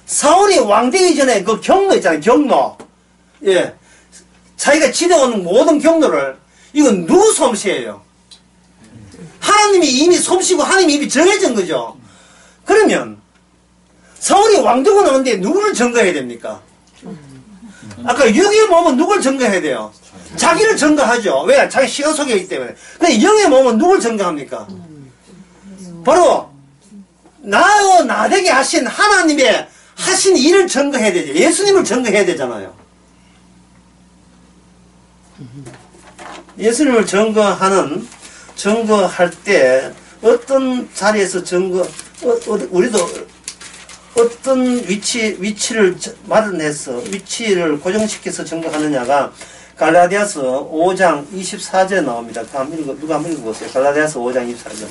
사울이 왕 되기 전에 그 경로 있잖아요. 경로. 자기가 지내온 모든 경로를, 이건 누구 솜씨예요? 하나님이 이미 솜씨고 하나님이 이미 정해진 거죠. 그러면 사울이 왕 되고 나는데 누구를 증거해야 됩니까? 아까 육의 몸은 누굴 증거해야 돼요? 자기를 증거하죠. 왜? 자기 시간 속에 있기 때문에. 근데 영의 몸은 누굴 증거합니까? 바로 나하고 나되게 하신 하나님의 하신 일을 증거해야 되죠. 예수님을 증거해야 되잖아요. 예수님을 증거할 때 어떤 자리에서 우리도 어떤 위치를 마련해서 위치를 고정시켜서 증거하느냐가 갈라디아서 5장 24절에 나옵니다. 누가 한번 읽어보세요. 갈라디아서 5장 24절.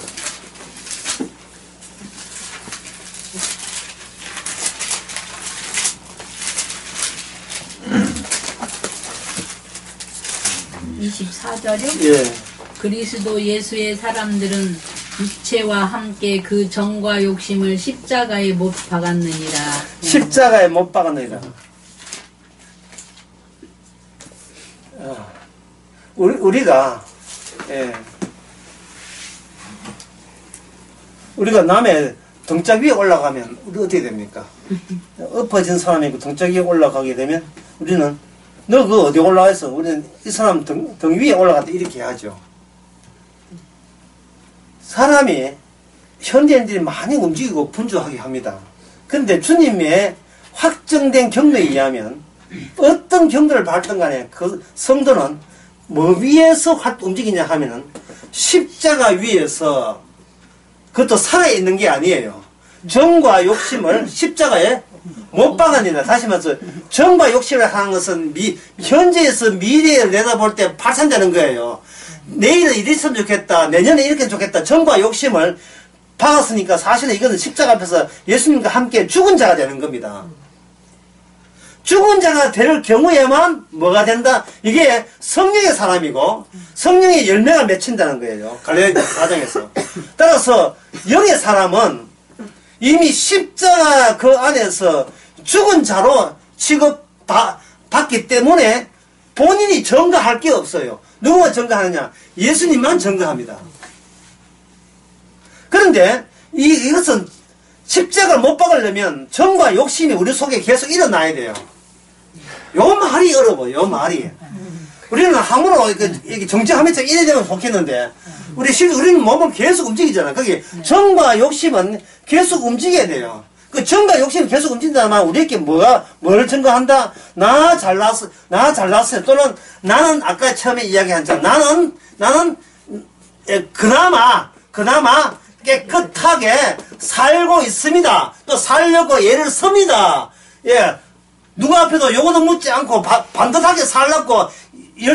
예. 그리스도 예수의 사람들은 육체와 함께 그 정과 욕심을 십자가에 못 박았느니라. 십자가에 못 박았느니라. 우리가 남의 등짝 위에 올라가면 우리 어떻게 됩니까? 엎어진 사람이 그 등짝 위에 올라가게 되면 우리는 너 그 어디 올라가서 우리는 이 사람 등 위에 올라갔다 이렇게 하죠. 사람이 현대인들이 많이 움직이고 분주하게 합니다. 그런데 주님의 확정된 경로에 의하면 어떤 경로를 밟든 간에 그 성도는 뭐 위에서 움직이냐 하면은 십자가 위에서 그것도 살아있는 게 아니에요. 정과 욕심을 십자가에 못 박으니라. 다시 말해서 정과 욕심을 하는 것은 현재에서 미래를 내다볼 때 발산되는 거예요. 내일은 이랬으면 좋겠다. 내년에 이렇게 했으면 좋겠다. 정과 욕심을 박았으니까 사실은 이거는 십자가 앞에서 예수님과 함께 죽은 자가 되는 겁니다. 죽은 자가 될 경우에만 뭐가 된다? 이게 성령의 사람이고 성령의 열매가 맺힌다는 거예요. 갈릴리 사정에서. 따라서 영의 사람은 이미 십자가 그 안에서 죽은 자로 취급받기 때문에 본인이 증거할 게 없어요. 누구가 증거하느냐? 예수님만 증거합니다. 그런데 이것은 십자가를 못 박으려면 정과 욕심이 우리 속에 계속 일어나야 돼요. 요 말이 어려워요. 요 말이. 우리는 함부로 이렇게 정치하면서 이래 되면 좋겠는데 우리는 몸을 계속 움직이잖아. 거기 정과 욕심은 계속 움직여야 돼요. 그 정과 욕심이 계속 움직인다면 우리에게 뭘 증거한다? 나 잘났어요. 또는 나는 아까 처음에 이야기한 자 나는 그나마 깨끗하게 살고 있습니다. 또 살려고 애를 씁니다. 예. 누구 앞에도 요거도 묻지 않고 반듯하게 살려고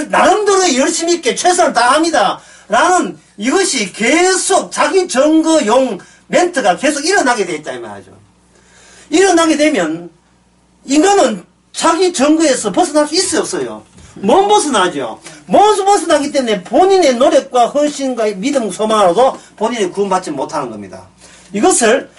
나름대로 열심히 있게 최선을 다합니다. 라는 이것이 계속 자기 증거용 멘트가 계속 일어나게 돼 있다 이 말이죠. 일어나게 되면 인간은 자기 증거에서 벗어날 수 있어요 없어요? 못 벗어나죠. 못 벗어나기 때문에 본인의 노력과 헌신과 믿음 소망으로도 본인이 구원받지 못하는 겁니다. 이것을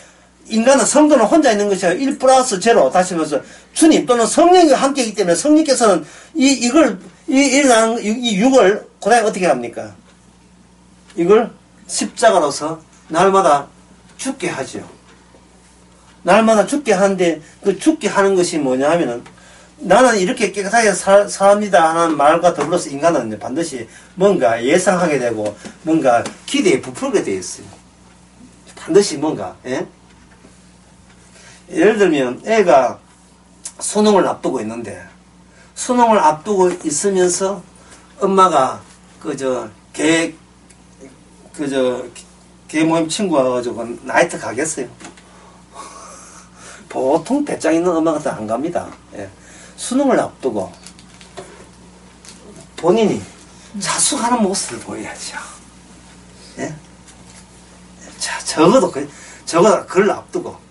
인간은 성도는 혼자 있는 것이 아니라 1 플러스 제로 다시 말해서 주님 또는 성령과 함께 있기 때문에 성령께서는 일어나는 이 육을 그다음에 어떻게 합니까? 이걸 십자가로서 날마다 죽게 하죠. 날마다 죽게 하는데 그 죽게 하는 것이 뭐냐 하면은 나는 이렇게 깨끗하게 삽니다 하는 말과 더불어서 인간은 반드시 뭔가 예상하게 되고 뭔가 기대에 부풀게 되어 있어요. 반드시 뭔가 예를 들면 애가 수능을 앞두고 있는데 수능을 앞두고 있으면서 엄마가 개 모임 친구 와가지고 나이트 가겠어요? 보통 배짱 있는 엄마 같은 안 갑니다. 예. 수능을 앞두고 본인이 자숙하는 모습을 보여야죠. 예? 자, 적어도 그걸 앞두고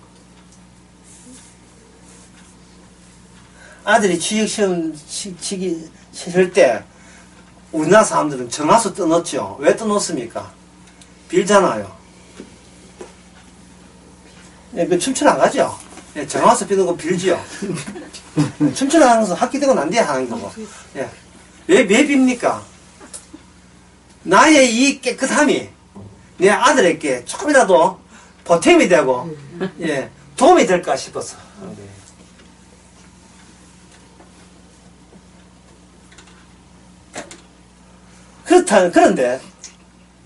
아들이 취직시험 치기 싫을 때 우리나라 사람들은 정하수 떠넣죠. 왜 떠넣습니까? 빌잖아요. 예, 그 춤추러 안 가죠. 예, 정하수 비는 거 빌지요. 춤추러 하는 것은 학기 되고 난 뒤에 하는 거고. 예. 왜 빕니까? 나의 이 깨끗함이 내 아들에게 조금이라도 보탬이 되고, 예, 도움이 될까 싶어서. 그런데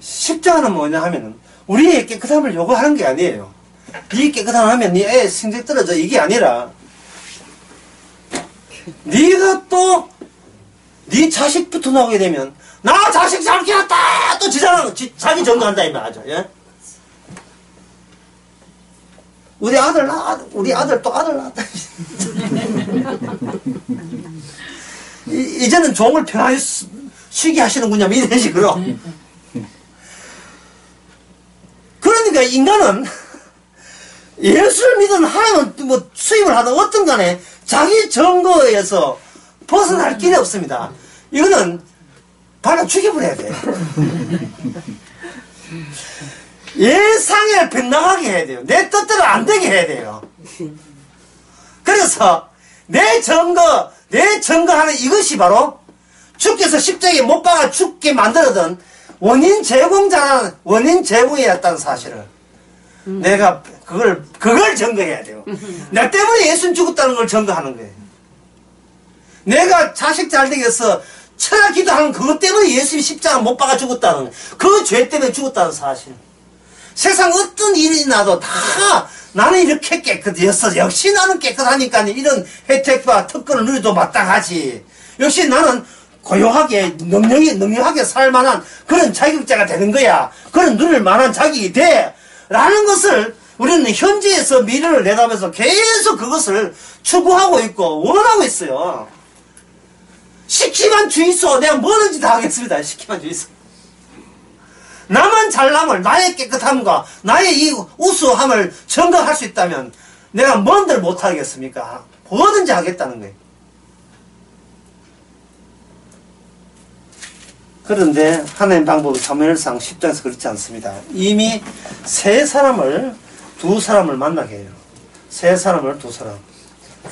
십자가는 뭐냐 하면은 우리의 깨끗함을 요구하는 게 아니에요. 네 깨끗함 하면 네 애 성적 떨어져 이게 아니라 네가 또 네 자식부터 나오게 되면 나 자식 잘 키웠다 또 자기 전도한다 이 말이죠. 예? 우리 아들 또 아들 낳았다. 이제는 종을 편하게 쉬게 하시는군요. 이런 식으로. 그러니까 인간은 예수를 믿은 하나님은 뭐 수입을 하든 어떤 간에 자기 정거에서 벗어날 길이 없습니다. 이거는 발로 죽여버려야 돼요. 예상에 빗나가게 해야 돼요. 내 뜻대로 안 되게 해야 돼요. 그래서 내 증거하는 이것이 바로 주께서 십자가에 못 박아 죽게 만들었던 원인 제공이었다는 사실을 내가 그걸 증거해야 돼요. 나 때문에 예수님 죽었다는 걸 증거하는 거예요. 내가 자식 잘 되게 해서 철학 기도하는 그것 때문에 예수님이 십자가 못 박아 죽었다는 그 죄 때문에 죽었다는 사실. 세상 어떤 일이 나도 다 나는 이렇게 깨끗했어. 역시 나는 깨끗하니까 이런 혜택과 특권을 누리도 마땅하지. 역시 나는 고요하게 능력하게 살만한 그런 자격자가 되는 거야. 그런 누릴 만한 자격이 돼. 라는 것을 우리는 현재에서 미래를 내다보면서 계속 그것을 추구하고 있고 원하고 있어요. 시키만 주이소. 내가 뭐든지 다 하겠습니다. 시키만 주이소. 나만 잘남을 나의 깨끗함과 나의 이 우수함을 증거할 수 있다면 내가 뭔들 못하겠습니까? 뭐든지 하겠다는 거예요. 그런데 하나님 방법은 사무엘상 10장에서 그렇지 않습니다. 이미 두 사람을 만나게 해요. 세 사람을 두 사람.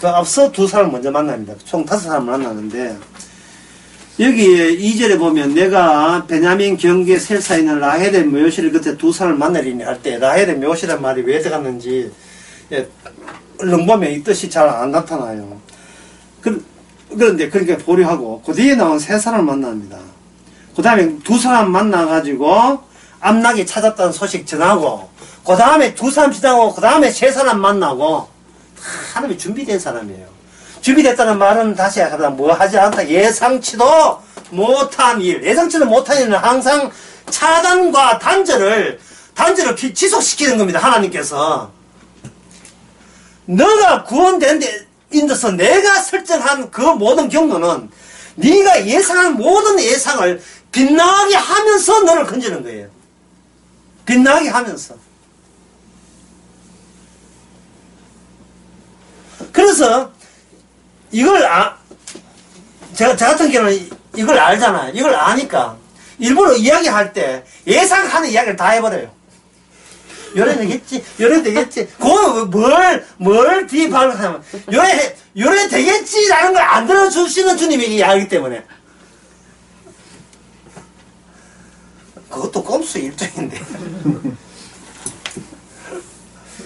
그 앞서 두 사람을 먼저 만납니다. 총 5사람을 만나는데 여기에 2절에 보면 내가 베냐민 경계 셀사에 있는 라헬의 묘실을 그때 두 사람을 만나리니 할 때 라헬의 묘실이라는 말이 왜 들어갔는지 얼른 보면 이 뜻이 잘 안 나타나요. 그런데 그렇게 보류하고 그 뒤에 나온 세 사람을 만납니다. 그 다음에 두 사람 만나가지고 암낙이 찾았다는 소식 전하고 그 다음에 두 사람 지나고 그 다음에 세 사람 만나고 하나님이 준비된 사람이에요. 준비됐다는 말은 다시 하다 뭐 하지 않다. 예상치도 못한 일. 예상치도 못한 일은 항상 차단과 단절을 지속시키는 겁니다. 하나님께서. 너가 구원된 데 인도서 내가 설정한 그 모든 경로는 네가 예상한 모든 예상을 빗나가게 하면서 너를 건지는 거예요. 빗나가게 하면서. 그래서 이걸 저 같은 경우는 이걸 알잖아요. 이걸 아니까 일부러 이야기할 때 예상하는 이야기를 다 해버려요. 요래 되겠지, 요래 되겠지. 그거 뭘 뒤에 발언하면 요래 되겠지라는 걸 안 들어주시는 주님이 알기 때문에. 그것도 꼼수 일종인데.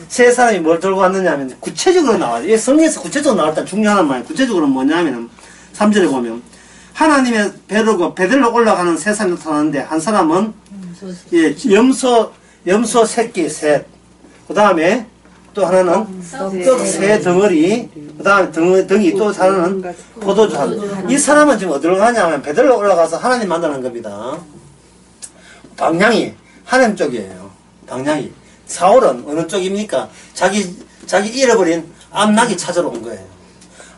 세 사람이 뭘 들고 왔느냐 하면 구체적으로 나와요. 성경에서 구체적으로 나올 때 중요한 말이에요. 구체적으로 뭐냐면 3절에 보면 하나님의 배들로 올라가는 세 사람이 나타나는데 한 사람은 염소 새끼 셋, 그 다음에 또 하나는 떡 세 덩어리, 그 다음에 덩이, 또 하나는 포도주 한. 이 사람은 지금 어디로 가냐면 배들로 올라가서 하나님 만나는 겁니다. 방향이 하나님 쪽이에요. 방향이. 사울은 어느 쪽입니까? 자기 잃어버린 암낙이 찾으러 온 거예요.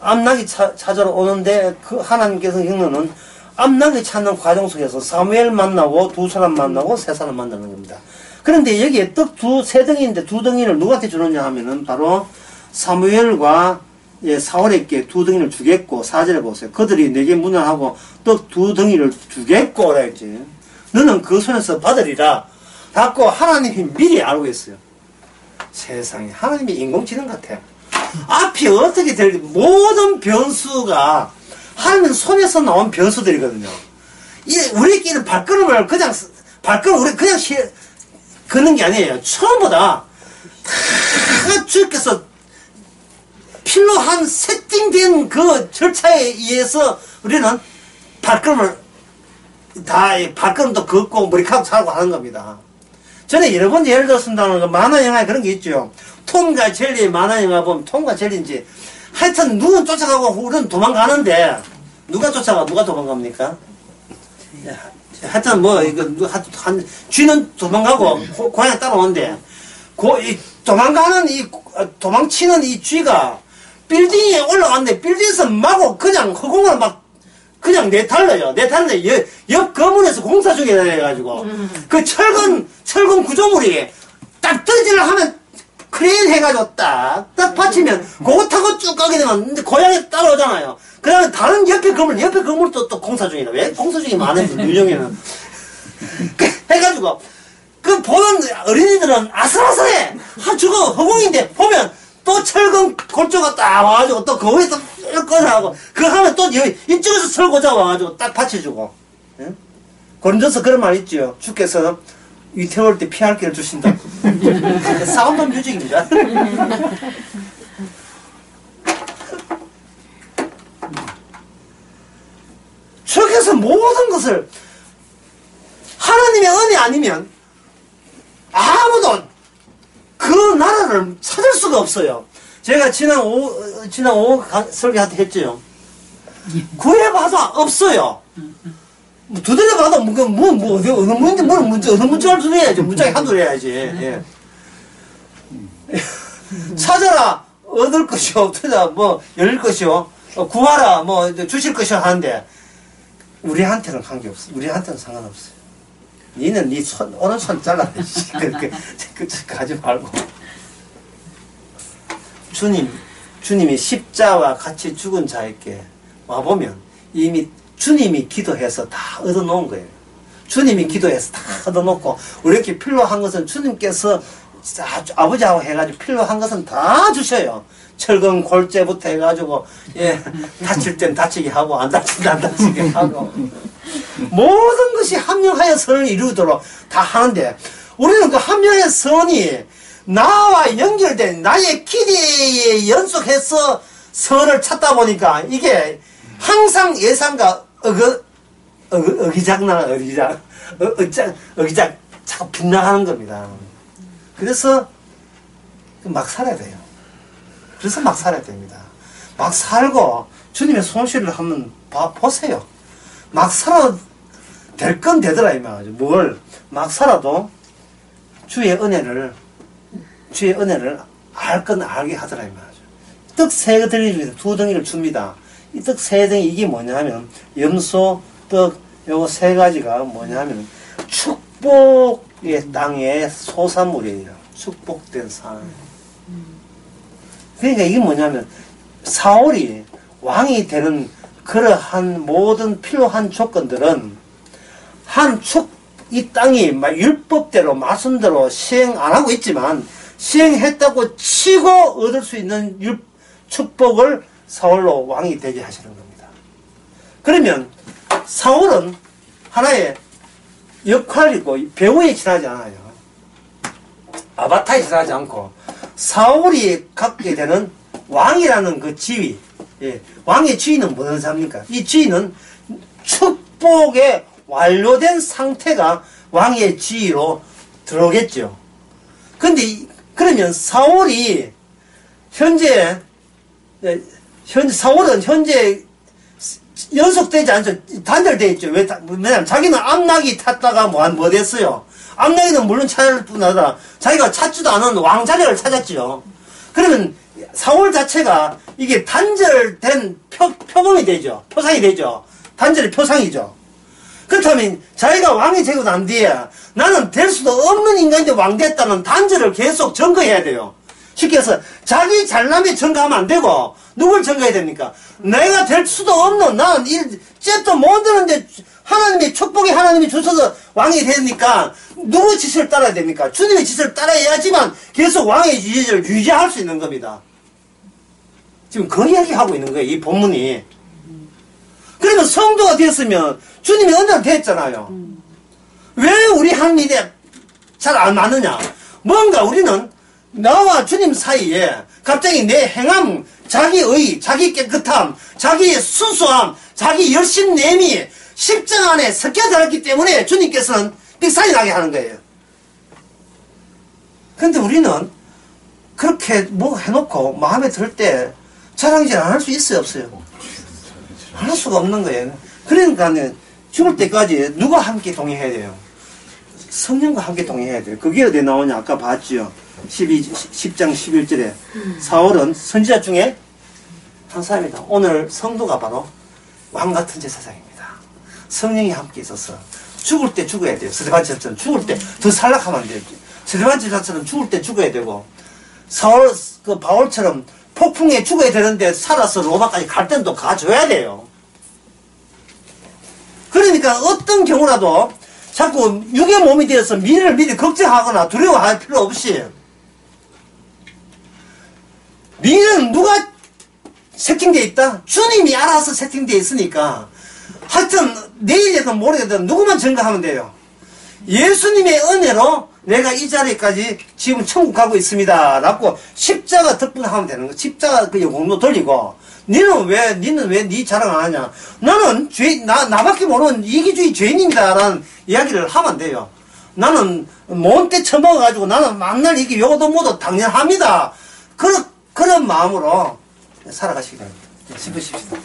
암낙이 찾으러 오는데 그 하나님께서 겪는 암낙이 찾는 과정 속에서 사무엘 만나고 두 사람 만나고 세 사람 만나는 겁니다. 그런데 여기에 떡 세 덩이인데 두 덩이를 누구한테 주느냐 하면은 바로 사무엘과 사울에게 두 덩이를 주겠고 4절에 보세요. 그들이 내게 문안하고 떡 두 덩이를 주겠고 그랬지. 너는 그 손에서 받으리라. 받고 하나님이 미리 알고 있어요. 세상에 하나님이 인공지능 같아요. 앞이 어떻게 될지 모든 변수가 하나님 손에서 나온 변수들이거든요. 우리끼리는 발걸음을 우리 그냥 걷는 게 아니에요. 처음보다 다 주께서 필요한 세팅된 그 절차에 의해서 우리는 발걸음도 걷고 머리카락 차고 하는 겁니다. 전에 여러 번 예를 들었습니다만, 그 만화 영화에 그런 게 있죠. 톰과 젤리 만화 영화 보면 톰과 젤리인지, 하여튼 누군 쫓아가고 우리는 도망가는데, 누가 쫓아가, 누가 도망갑니까? 하여튼 뭐, 이거, 쥐는 도망가고, 고양이 따라오는데, 도망치는 이 쥐가, 빌딩에 올라갔는데, 빌딩에서 마구 그냥 허공을 막, 그냥 내달려요. 옆 건물에서 공사 중에 해가지고, 그 철근 구조물이 딱 떨어지려 하면, 크레인 해가지고 딱 받치면, 그거 타고 쭉 가게 되면, 이제 고양이 따라오잖아요. 그 다음에 다른 옆에 건물도 또 공사 중이다. 왜? 공사 중이 많아요, 유령에는. 해가지고, 그 보는 어린이들은 아슬아슬해! 저거 허공인데, 보면, 또 철근 골조가 딱 와가지고, 또 거기에 또 꺼내하고, 그거 하면 또 이쪽에서 설고자 와가지고 딱 받쳐주고. 예? 고린도서 그런 말 있죠. 주께서 위태로울 때 피할 길을 주신다. 사운드 뮤직입니다. 주께서 모든 것을 하나님의 은혜 아니면 아무도 그 나라를 찾을 수가 없어요. 제가 지난 오후 설교할 때 했죠. 구해봐도 없어요. 두드려봐도 어느 문자를 두드려야지. 문자에 한두 해야지. 예. 찾아라, 얻을 것이요. 찾아, 열릴 것이요. 구하라, 주실 것이요. 하는데, 우리한테는 관계없어. 우리한테는 상관없어요. 니는 니 오는 손 잘라내. 그렇게 하지 말고. 주님이 십자와 같이 죽은 자에게 와보면 이미 주님이 기도해서 다 얻어놓은 거예요. 주님이 기도해서 다 얻어놓고, 우리에게 필요한 것은 주님께서 아버지하고 해가지고 필요한 것은 다 주셔요. 철근 골재부터 해가지고, 예, 다칠 땐 다치게 하고, 안 다칠 땐 안 다치게 하고. 모든 것이 합력하여 선을 이루도록 다 하는데, 우리는 그 합력의 선이 나와 연결된 나의 기대에 연속해서 선을 찾다 보니까 이게 항상 예상과 어기작 자꾸 빗나가는 겁니다. 그래서 막 살아야 돼요. 그래서 막 살아야 됩니다. 막 살고 주님의 손실을 한번 보세요. 막 살아도 될 건 되더라 이 말이죠. 막 살아도 주의 은혜를 알 건 알게 하더라 이 말이죠. 떡 세 덩이 중에서 두 덩이를 줍니다. 이 떡 세 덩이 이게 뭐냐면 염소, 떡 요거 세 가지가 뭐냐면 축복의 땅의 소산물이에요. 축복된 산. 그러니까 이게 뭐냐면 사울이 왕이 되는 그러한 모든 필요한 조건들은 이 땅이 막 율법대로 말씀대로 시행 안 하고 있지만 시행했다고 치고 얻을 수 있는 축복을 사울로 왕이 되게 하시는 겁니다. 그러면 사울은 하나의 역할이고 배우에 지나지 않아요. 아바타에 지나지 않고 사울이 갖게 되는 왕이라는 그 지위, 예, 왕의 지위는 무슨 의미입니까? 이 지위는 축복의 완료된 상태가 왕의 지위로 들어오겠죠. 그러면 사울이 사울은 현재 연속되지 않죠. 단절되어 있죠. 왜냐면 자기는 암나기 탔다가 뭐 됐어요. 암나기는 물론 찾을 뿐 아니라 자기가 찾지도 않은 왕자리를 찾았죠. 그러면 사울 자체가 이게 단절된 표범이 되죠. 표상이 되죠. 단절의 표상이죠. 그렇다면 자기가 왕이 되고 난 뒤에 나는 될 수도 없는 인간인데 왕 됐다는 단절을 계속 증거해야 돼요. 쉽게 해서 자기 잘남에 증거하면 안 되고 누굴 증거해야 됩니까? 내가 될 수도 없는 나는 잽도 못 드는데 하나님이 주셔서 왕이 되니까 누구 지시를 따라야 됩니까? 주님의 지시를 따라야지만 계속 왕의 지시를 유지할 수 있는 겁니다. 지금 그 이야기하고 있는 거예요. 이 본문이. 그러면 성도가 되었으면 주님이 은혜를 됐잖아요. 왜 우리 하나님이 잘 안 맞느냐? 뭔가 우리는 나와 주님 사이에 갑자기 내 행함, 자기의, 자기 깨끗함, 자기의 순수함, 자기 열심냄이 십자가 안에 섞여 들었기 때문에 주님께서는 삑살이 나게 하는 거예요. 근데 우리는 그렇게 뭐 해놓고 마음에 들 때 자랑질 안 할 수 있어요, 없어요? 안 할 수가 없는 거예요. 그러니까 죽을 때까지 누가 함께 동행해야 돼요? 성령과 함께 동행해야 돼요. 그게 어디 나오냐? 아까 봤죠? 10장 11절에 사울은 선지자 중에 한 사람이다. 오늘 성도가 바로 왕같은 제사장입니다. 성령이 함께 있어서 죽을 때 죽어야 돼요. 스데반 제사처럼 죽을 때 더 살락하면 안 돼요. 스데반 제사처럼 죽을 때 죽어야 되고 바울처럼 폭풍에 죽어야 되는데 살아서 로마까지 갈 때는 또 가줘야 돼요. 그러니까 어떤 경우라도 자꾸 육의 몸이 되어서 미래를 미리 걱정하거나 두려워할 필요 없이 미래는 누가 세팅되어 있다? 주님이 알아서 세팅되어 있으니까 하여튼 내일이든 모레든 누구만 증거하면 돼요. 예수님의 은혜로 내가 이 자리까지 지금 천국 가고 있습니다 라고 십자가 덕분하면 되는 거. 십자가 그 공로 돌리고 니는 왜 네 자랑 안 하냐? 나는 나밖에 모르는 이기주의 죄인입니다 라는 이야기를 하면 돼요. 나는 뭔때 처먹어가지고 나는 만날 이게 요도 뭐도 당연합니다. 그런 마음으로 살아가시기 바랍니다. 짚으십시다.